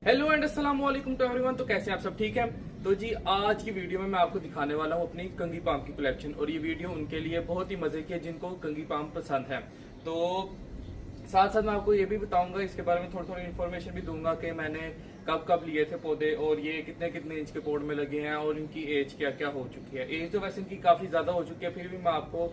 Hello and अस्सलाम वालेकुम to everyone. तो कैसे हैं आप सब, ठीक हैं? तो जी आज की वीडियो में मैं आपको दिखाने वाला हूं अपनी कंघी पाम की कलेक्शन, और ये वीडियो उनके लिए बहुत ही मजे की है जिनको कंघी पाम पसंद है। तो साथ साथ मैं आपको ये भी बताऊंगा, इसके बारे में थोड़ी थोड़ी इन्फॉर्मेशन भी दूंगा कि मैंने कब कब लिए थे पौधे और ये कितने कितने इंच के पॉट में लगे हैं और इनकी एज क्या क्या हो चुकी है। एज तो वैसे इनकी काफी ज्यादा हो चुकी है, फिर भी मैं आपको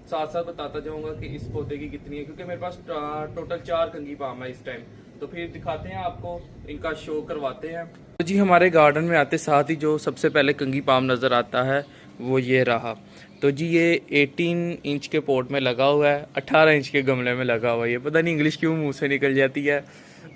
साथ साथ बताता जाऊंगा कि इस पौधे की कितनी है, क्योंकि मेरे पास टोटल 4 कंघी पाम है इस टाइम। तो फिर दिखाते हैं आपको, इनका शो करवाते हैं। तो जी हमारे गार्डन में आते साथ ही जो सबसे पहले कंघी पाम नज़र आता है वो ये रहा। तो जी ये 18 इंच के पॉट में लगा हुआ है, 18 इंच के गमले में लगा हुआ है। ये पता नहीं इंग्लिश क्यों मुंह से निकल जाती है,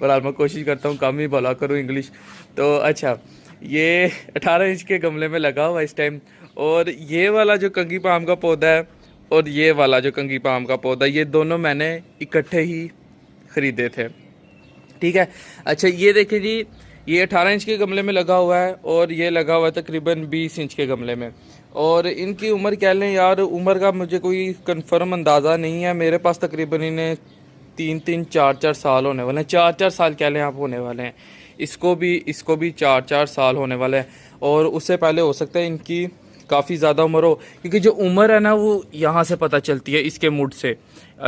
पर मैं कोशिश करता हूँ कम ही भला करूँ इंग्लिश। तो अच्छा, ये 18 इंच के गमले में लगा हुआ है इस टाइम। और ये वाला जो कंघी पाम का पौधा है और ये वाला जो कंघी पाम का पौधा, ये दोनों मैंने इकट्ठे ही ख़रीदे थे, ठीक है। अच्छा ये देखिए जी, ये 18 इंच के गमले में लगा हुआ है और ये लगा हुआ है तकरीबन 20 इंच के गमले में। और इनकी उम्र क्या लें यार, उम्र का मुझे कोई कंफर्म अंदाज़ा नहीं है। मेरे पास तकरीबन इन्हें 3-3, 4-4 साल होने वाले हैं। 4-4 साल क्या लें आप होने वाले हैं। इसको भी 4-4 साल होने वाले हैं, और उससे पहले हो सकता है इनकी काफ़ी ज़्यादा उम्र हो, क्योंकि जो उम्र है ना वो यहाँ से पता चलती है, इसके मुड से।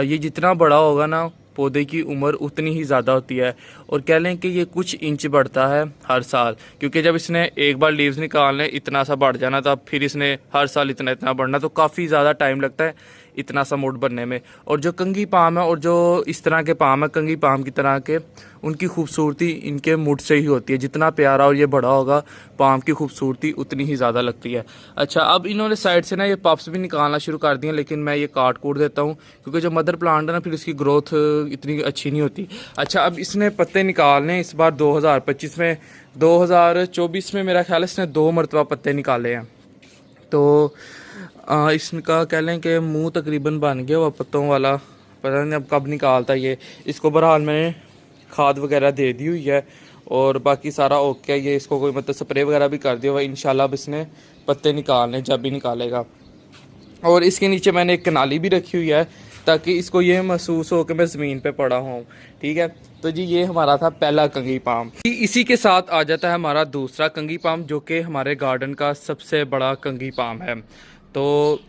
ये जितना बड़ा होगा ना पौधे की उम्र उतनी ही ज़्यादा होती है। और कह लें कि ये कुछ इंच बढ़ता है हर साल, क्योंकि जब इसने एक बार लीव्स निकालने इतना सा बढ़ जाना, तो अब फिर इसने हर साल इतना इतना बढ़ना, तो काफ़ी ज़्यादा टाइम लगता है इतना सा मुड बनने में। और जो कंघी पाम है और जो इस तरह के पाम है कंघी पाम की तरह के, उनकी खूबसूरती इनके मुड से ही होती है। जितना प्यारा और ये बड़ा होगा, पाम की खूबसूरती उतनी ही ज़्यादा लगती है। अच्छा, अब इन्होंने साइड से ना ये पप्स भी निकालना शुरू कर दिए, लेकिन मैं ये काट कूट देता हूँ, क्योंकि जो मदर प्लांट है ना फिर उसकी ग्रोथ इतनी अच्छी नहीं होती। अच्छा, अब इसने पत्ते निकालने इस बार 2025 में, 2024 में मेरा ख्याल है इसने 2 मरतबा पत्ते निकाले हैं। तो इसका कह लें कि मुंह तकरीबन बन गया हुआ पत्तों वाला, पता नहीं अब कब निकालता ये। इसको बहरहाल मैंने खाद वगैरह दे दी हुई है और बाकी सारा ओके है। ये इसको कोई मतलब स्प्रे वगैरह भी कर दिया हुआ है। इंशाल्लाह अब इसने पत्ते निकालने जब भी निकालेगा। और इसके नीचे मैंने एक कनाली भी रखी हुई है, ताकि इसको ये महसूस हो कि मैं ज़मीन पे पड़ा हूँ, ठीक है। तो जी ये हमारा था पहला कंघी पाम। इसी के साथ आ जाता है हमारा दूसरा कंघी पाम, जो कि हमारे गार्डन का सबसे बड़ा कंघी पाम है। तो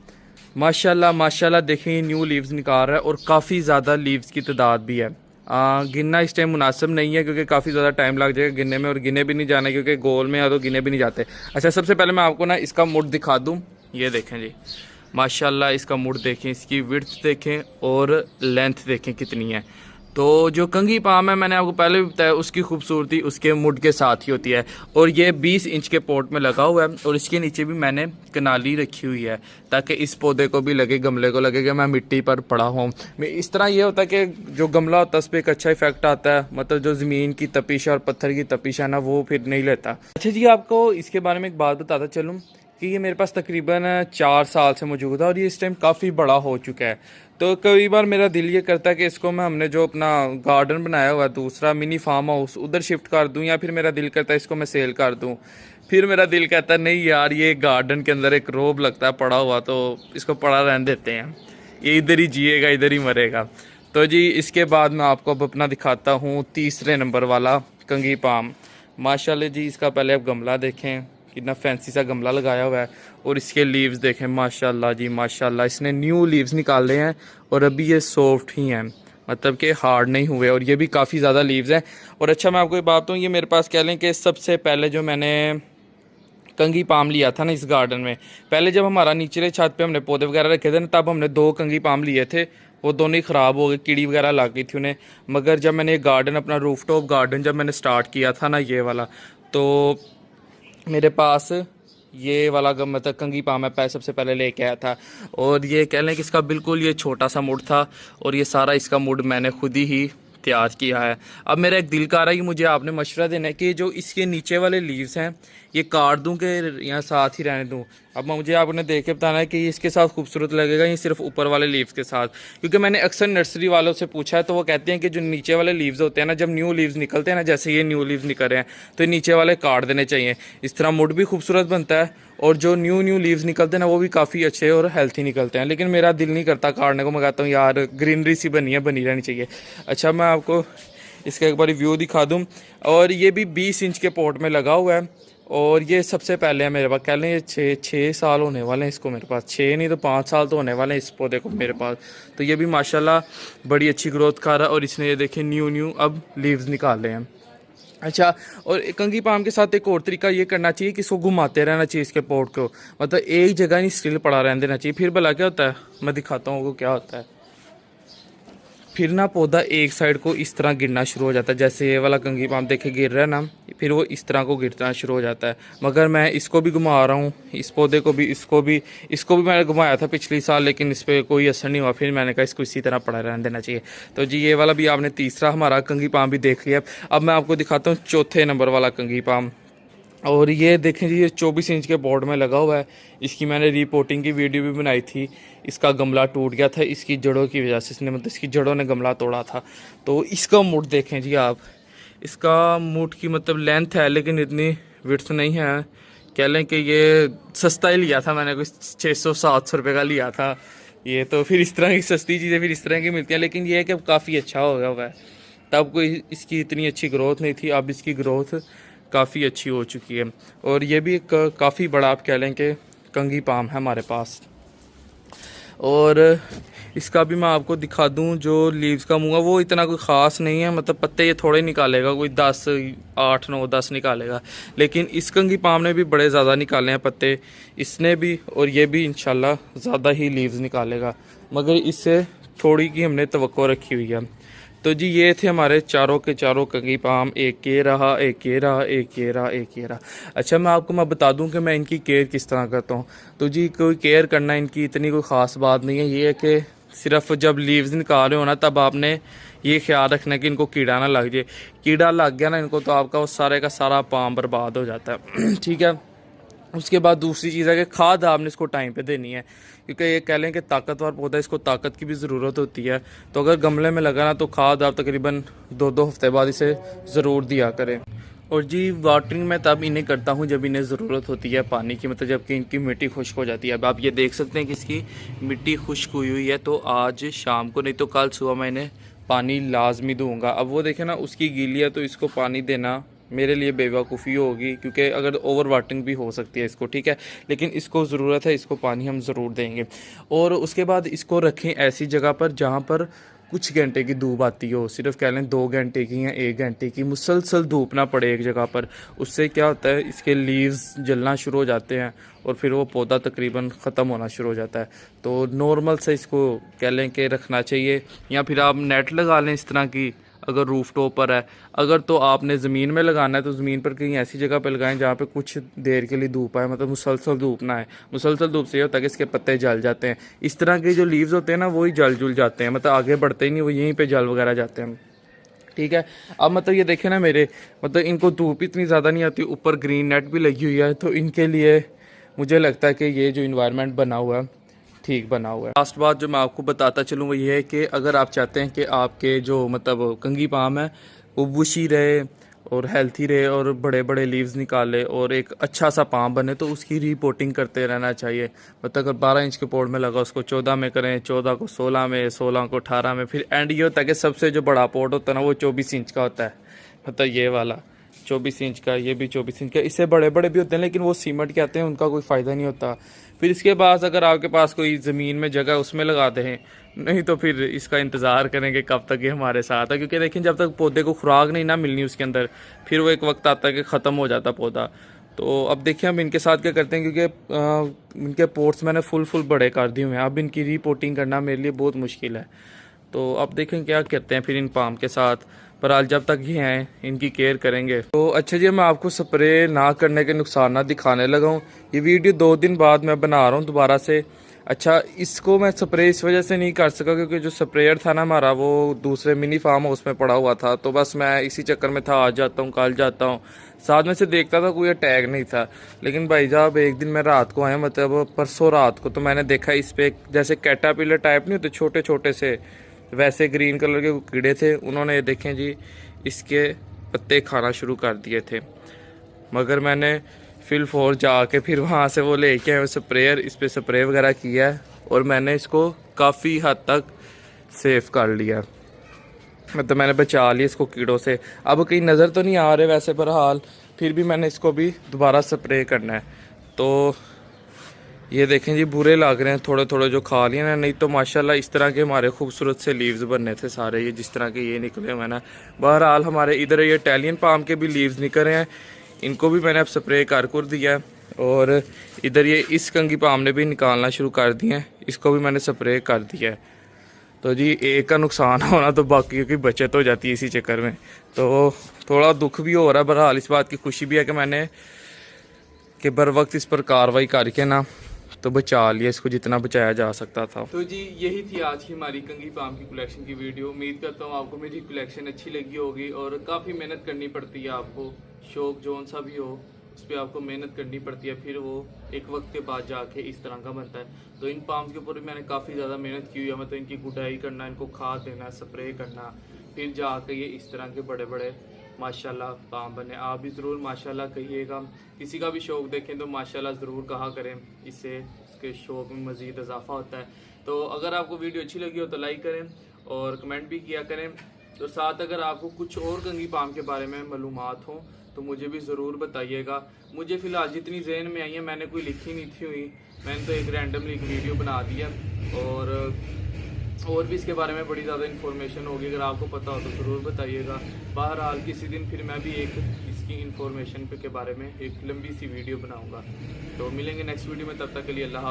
माशाल्लाह माशाल्लाह देखिए, न्यू लीव्स निकाल रहा है और काफ़ी ज़्यादा लीव्स की तादाद भी है। गिनना इस टाइम मुनासिब नहीं है, क्योंकि काफ़ी ज़्यादा टाइम लग जाएगा गिनने में, और गिने भी नहीं जाना, क्योंकि गोल में या तो गिने भी नहीं जाते। अच्छा, सबसे पहले मैं आपको ना इसका मुड़ दिखा दूँ। ये देखें जी, माशाल्लाह इसका मुड़ देखें, इसकी विड्थ देखें और लेंथ देखें कितनी है। तो जो कंघी पाम है, मैंने आपको पहले भी बताया, उसकी खूबसूरती उसके मुड के साथ ही होती है। और ये 20 इंच के पॉट में लगा हुआ है, और इसके नीचे भी मैंने कनाली रखी हुई है, ताकि इस पौधे को भी लगे, गमले को लगे कि मैं मिट्टी पर पड़ा हूँ। इस तरह ये होता है कि जो गमला होता है उस पर एक अच्छा इफेक्ट आता है, मतलब जो ज़मीन की तपिश और पत्थर की तपिश है ना, वो फिर नहीं लेता। अच्छा जी, आपको इसके बारे में एक बात बताता चलूँ कि ये मेरे पास तकरीबन 4 साल से मौजूद है, और ये इस टाइम काफ़ी बड़ा हो चुका है। तो कई बार मेरा दिल ये करता है कि इसको हमने जो अपना गार्डन बनाया हुआ है दूसरा मिनी फार्म हाउस, उधर शिफ्ट कर दूं, या फिर मेरा दिल करता है इसको मैं सेल कर दूं। फिर मेरा दिल कहता है नहीं यार, ये गार्डन के अंदर एक रोब लगता है पड़ा हुआ, तो इसको पड़ा रहने देते हैं, ये इधर ही जिएगा इधर ही मरेगा। तो जी इसके बाद मैं आपको अब अपना दिखाता हूँ तीसरे नंबर वाला कंघी पाम। माशाल्लाह जी, इसका पहले आप गमला देखें, कितना फैंसी सा गमला लगाया हुआ है, और इसके लीव्स देखें माशाल्लाह जी माशाल्लाह। इसने न्यू लीव्स निकाले हैं और अभी ये सॉफ्ट ही हैं, मतलब कि हार्ड नहीं हुए, और ये भी काफ़ी ज़्यादा लीव्स हैं। और अच्छा, मैं आपको एक बात बताऊँ, ये मेरे पास कह लें कि सबसे पहले जो मैंने कंघी पाम लिया था ना इस गार्डन में, पहले जब हमारा नीचले छत पे हमने पौधे वगैरह रखे थे ना, तब हमने 2 कंघी पाम लिए थे, वो दोनों ही ख़राब हो गए, कीड़ी वगैरह लग गई थी उन्हें। मगर जब मैंने गार्डन अपना रूफटॉप गार्डन जब मैंने स्टार्ट किया था ना ये वाला, तो मेरे पास ये वाला मतलब कंगी पाम मैं सबसे पहले लेके आया था। और ये कह लें कि इसका बिल्कुल ये छोटा सा मुड था और ये सारा इसका मुड मैंने खुद ही तैयार किया है। अब मेरा एक दिल कर रहा है कि मुझे आपने मशवरा देना है कि जो इसके नीचे वाले लीव्स हैं ये काट दूं कि यहाँ साथ ही रहने दूं। अब मुझे आपने देख के बताना है कि इसके साथ खूबसूरत लगेगा ये सिर्फ ऊपर वाले लीव्स के साथ, क्योंकि मैंने अक्सर नर्सरी वालों से पूछा है तो वो कहते हैं कि जो नीचे वाले लीव्स होते हैं ना, जब न्यू लीव्स निकलते हैं ना, जैसे ये न्यू लीव्स निकल रहे हैं तो नीचे वाले काट देने चाहिए। इस तरह मुड भी खूबसूरत बनता है और जो न्यू लीव्स निकलते हैं ना वो भी काफ़ी अच्छे और हेल्थी निकलते हैं। लेकिन मेरा दिल नहीं करता काटने को, मैं कहता हूँ यार ग्रीनरी सी बनी है, बनी रहनी चाहिए। अच्छा, मैं आपको इसका एक बार व्यू दिखा दूँ। और ये भी 20 इंच के पॉट में लगा हुआ है और ये सबसे पहले है मेरे पास। कह लें ये 6 साल होने वाले हैं इसको मेरे पास, 6 नहीं तो 5 साल तो होने वाले हैं इस पौधे को मेरे पास। तो ये भी माशाल्लाह बड़ी अच्छी ग्रोथ कर रहा है और इसने ये देखें न्यू अब लीव्स निकाले हैं। अच्छा, और कंगी पाम के साथ एक और तरीका ये करना चाहिए कि इसको घुमाते रहना चाहिए इसके पॉट को, मतलब एक जगह नहीं स्टिल पड़ा रहने देना चाहिए। फिर भला क्या होता है, मैं दिखाता हूँ वो क्या होता है। फिर ना पौधा एक साइड को इस तरह गिरना शुरू हो जाता है, जैसे ये वाला कंगी पाम देखे गिर रहा है ना, फिर वो इस तरह को गिरना शुरू हो जाता है। मगर मैं इसको भी घुमा रहा हूँ, इस पौधे को भी, इसको भी मैंने घुमाया था पिछले साल, लेकिन इस पर कोई असर नहीं हुआ। फिर मैंने कहा इसको इसी तरह पड़ा रहने देना चाहिए। तो जी ये वाला भी आपने तीसरा हमारा कंगी पाम भी देख लिया। अब मैं आपको दिखाता हूँ चौथे नंबर वाला कंगी पाम। और ये देखें जी, ये 24 इंच के बोर्ड में लगा हुआ है। इसकी मैंने रिपोर्टिंग की वीडियो भी बनाई थी। इसका गमला टूट गया था इसकी जड़ों की वजह से, इसने मतलब इसकी जड़ों ने गमला तोड़ा था। तो इसका मुड देखें जी आप, इसका मुड की मतलब लेंथ है लेकिन इतनी विड्थ नहीं है। कह लें कि ये सस्ता ही लिया था मैंने, कुछ 600-700 रुपये का लिया था ये। तो फिर इस तरह की सस्ती चीज़ें फिर इस तरह की मिलती हैं, लेकिन ये है कि काफ़ी अच्छा हो गया हुआ है। तब कोई इसकी इतनी अच्छी ग्रोथ नहीं थी, अब इसकी ग्रोथ काफ़ी अच्छी हो चुकी है। और ये भी काफ़ी बड़ा आप कह लें कि कंगी पाम है हमारे पास। और इसका भी मैं आपको दिखा दूं, जो लीव्स का मुँह है वो इतना कोई ख़ास नहीं है, मतलब पत्ते ये थोड़े निकालेगा, कोई 10, 8, 9, 10 निकालेगा। लेकिन इस कंगी पाम ने भी बड़े ज़्यादा निकाले हैं पत्ते, इसने भी, और ये भी इंशाल्लाह ज़्यादा ही लीव्स निकालेगा, मगर इससे थोड़ी की हमने तवक्को रखी हुई है। तो जी ये थे हमारे चारों के चारों कंगी पाम, एक ये रहा, एक ये रहा, एक ये रहा, एक ये रहा। अच्छा, मैं बता दूं कि मैं इनकी केयर किस तरह करता हूं। तो जी कोई केयर करना इनकी इतनी कोई ख़ास बात नहीं है, ये है कि सिर्फ जब लीव्स निकाल रहे हो ना तब आपने ये ख्याल रखना है कि इनको कीड़ा ना लग जाए। कीड़ा लग गया ना इनको तो आपका वो सारे का सारा पाम बर्बाद हो जाता है। ठीक है। उसके बाद दूसरी चीज़ है कि खाद आपने इसको टाइम पे देनी है, क्योंकि ये कह लें कि ताकतवर पौधा, इसको ताकत की भी ज़रूरत होती है। तो अगर गमले में लगा ना तो खाद आप तकरीबन 2-2 हफ्ते बाद इसे ज़रूर दिया करें। और जी वाटरिंग मैं तब इन्हें करता हूँ जब इन्हें ज़रूरत होती है पानी की, मतलब जबकि इनकी मिट्टी खुश्क हो जाती है। अब आप ये देख सकते हैं कि इसकी मिट्टी खुश्क हुई है, तो आज शाम को नहीं तो कल सुबह मैं इन्हें पानी लाजमी दूँगा। अब वो देखें ना उसकी गीली है तो इसको पानी देना मेरे लिए बेवकूफ़ी होगी, क्योंकि अगर ओवर वाटरिंग भी हो सकती है इसको, ठीक है। लेकिन इसको ज़रूरत है, इसको पानी हम ज़रूर देंगे। और उसके बाद इसको रखें ऐसी जगह पर जहाँ पर कुछ घंटे की धूप आती हो, सिर्फ कह लें 2 घंटे की या 1 घंटे की मुसलसल धूप ना पड़े एक जगह पर। उससे क्या होता है, इसके लीव्स जलना शुरू हो जाते हैं और फिर वो पौधा तकरीबन ख़त्म होना शुरू हो जाता है। तो नॉर्मल से इसको कह लें कि रखना चाहिए, या फिर आप नेट लगा लें इस तरह की अगर रूफ टॉप पर है। अगर तो आपने ज़मीन में लगाना है तो ज़मीन पर कहीं ऐसी जगह पर लगाएं जहाँ पे कुछ देर के लिए धूप आए, मतलब मुसलसल धूप ना आए। मुसलसल धूप से ये होता है कि इसके पत्ते जल जाते हैं। इस तरह के जो लीव्स होते हैं ना वही जल जुल जाते हैं, मतलब आगे बढ़ते ही नहीं, वो यहीं पे जल वगैरह जाते हैं। ठीक है। अब मतलब ये देखें ना मेरे, मतलब इनको धूप इतनी ज़्यादा नहीं आती, ऊपर ग्रीन नेट भी लगी हुई है, तो इनके लिए मुझे लगता है कि ये जो इन्वायरमेंट बना हुआ है ठीक बना हुआ है। लास्ट बात जो मैं आपको बताता चलूँ वो ये है कि अगर आप चाहते हैं कि आपके जो मतलब कंगी पाम है वो बुशी रहे और हेल्थी रहे और बड़े बड़े लीव्स निकाले और एक अच्छा सा पाम बने, तो उसकी रिपोर्टिंग करते रहना चाहिए। मतलब अगर 12 इंच के पॉट में लगा उसको 14 में करें, 14 को 16 में, 16 को 18 में। फिर एंड ये होता है कि सबसे जो बड़ा पॉट होता है ना वो 24 इंच का होता है, मतलब ये वाला 24 इंच का, ये भी 24 इंच का। इससे बड़े बड़े भी होते हैं लेकिन वो सीमेंट के आते हैं, उनका कोई फ़ायदा नहीं होता। फिर इसके बाद अगर आपके पास कोई ज़मीन में जगह उसमें लगा दें, नहीं तो फिर इसका इंतज़ार करेंगे कब तक ये हमारे साथ है, क्योंकि देखें जब तक पौधे को खुराक नहीं ना मिलनी उसके अंदर, फिर वो एक वक्त आता है कि ख़त्म हो जाता पौधा। तो अब देखिए हम इनके साथ क्या करते हैं, क्योंकि इनके पोर्ट्स मैंने फुल बड़े कर दिए हुए हैं, अब इनकी रिपोर्टिंग करना मेरे लिए बहुत मुश्किल है। तो अब देखें क्या करते हैं फिर इन पाम के साथ। पर आज जब तक ये हैं इनकी केयर करेंगे। तो अच्छा जी, मैं आपको स्प्रे ना करने के नुकसान दिखाने लगा हूँ। ये वीडियो 2 दिन बाद मैं बना रहा हूँ दोबारा से। अच्छा, इसको मैं स्प्रे इस वजह से नहीं कर सका क्योंकि जो स्प्रेयर था ना हमारा, वो दूसरे मिनी फार्म हाउस में पड़ा हुआ था। तो बस मैं इसी चक्कर में था, आज जाता हूँ कल जाता हूँ, साथ में से देखता था, कोई अटैक नहीं था। लेकिन भाई साहब एक दिन मैं रात को आया, मतलब परसों रात को, तो मैंने देखा इस पे जैसे कैटापिलर टाइप नहीं होते छोटे छोटे से, वैसे ग्रीन कलर के कीड़े थे। उन्होंने ये देखें जी इसके पत्ते खाना शुरू कर दिए थे। मगर मैंने फिल फोर जाके फिर वहाँ से वो लेके आए स्प्रेयर, इस पर स्प्रे वगैरह किया है और मैंने इसको काफ़ी हद तक सेफ कर लिया, मतलब मैंने बचा लिया इसको कीड़ों से। अब कहीं नज़र तो नहीं आ रहे वैसे बहरहाल, फिर भी मैंने इसको भी दोबारा स्प्रे करना है। तो ये देखें जी बुरे लग रहे हैं थोड़े थोड़े जो खा लिए ना, नहीं तो माशाल्लाह इस तरह के हमारे खूबसूरत से लीव्स बनने थे सारे, ये जिस तरह के ये निकले हुए ना। बहरहाल हमारे इधर ये इटालियन पाम के भी लीव्स निकल रहे हैं, इनको भी मैंने अब स्प्रे कर दिया है। और इधर ये इस कंगी पाम ने भी निकालना शुरू कर दिए हैं, इसको भी मैंने स्प्रे कर दिया है। तो जी एक का नुकसान होना तो बाकी की बचत हो जाती है इसी चक्कर में। तो थोड़ा दुख भी हो रहा है, बहरहाल इस बात की खुशी भी है कि मैंने कि बर वक्त इस पर कार्रवाई करके ना तो बचा लिया इसको जितना बचाया जा सकता था। तो जी यही थी आज की हमारी कंगी पाम की कलेक्शन की वीडियो। उम्मीद करता हूँ आपको मेरी कलेक्शन अच्छी लगी होगी। और काफ़ी मेहनत करनी पड़ती है आपको, शौक जौन सा भी हो उस पर आपको मेहनत करनी पड़ती है, फिर वो एक वक्त के बाद जाके इस तरह का बनता है। तो इन पाम के ऊपर भी मैंने काफ़ी ज़्यादा मेहनत की हुई है, मतलब इनकी गुडाई करना, इनको खाद देना, स्प्रे करना, फिर जाके ये इस तरह के बड़े बड़े माशाल्लाह पाम बने। आप भी ज़रूर माशाल्लाह कहिएगा, किसी का भी शौक़ देखें तो माशाल्लाह ज़रूर कहा करें, इससे इसके शौक़ में मज़ीद इजाफा होता है। तो अगर आपको वीडियो अच्छी लगी हो तो लाइक करें और कमेंट भी किया करें। तो साथ अगर आपको कुछ और कंगी पाम के बारे में मालूमात हो तो मुझे भी ज़रूर बताइएगा। मुझे फ़िलहाल जितनी जहन में आई है मैंने कोई लिखी नहीं थी हुई, मैंने तो एक रैंडमली एक वीडियो बना दिया। और भी इसके बारे में बड़ी ज़्यादा इन्फॉर्मेशन होगी, अगर आपको पता हो तो ज़रूर बताइएगा। बहरहाल किसी दिन फिर मैं भी एक इसकी इन्फॉर्मेशन के बारे में एक लंबी सी वीडियो बनाऊंगा। तो मिलेंगे नेक्स्ट वीडियो में, तब तक के लिए अल्लाह हाफ़िज़।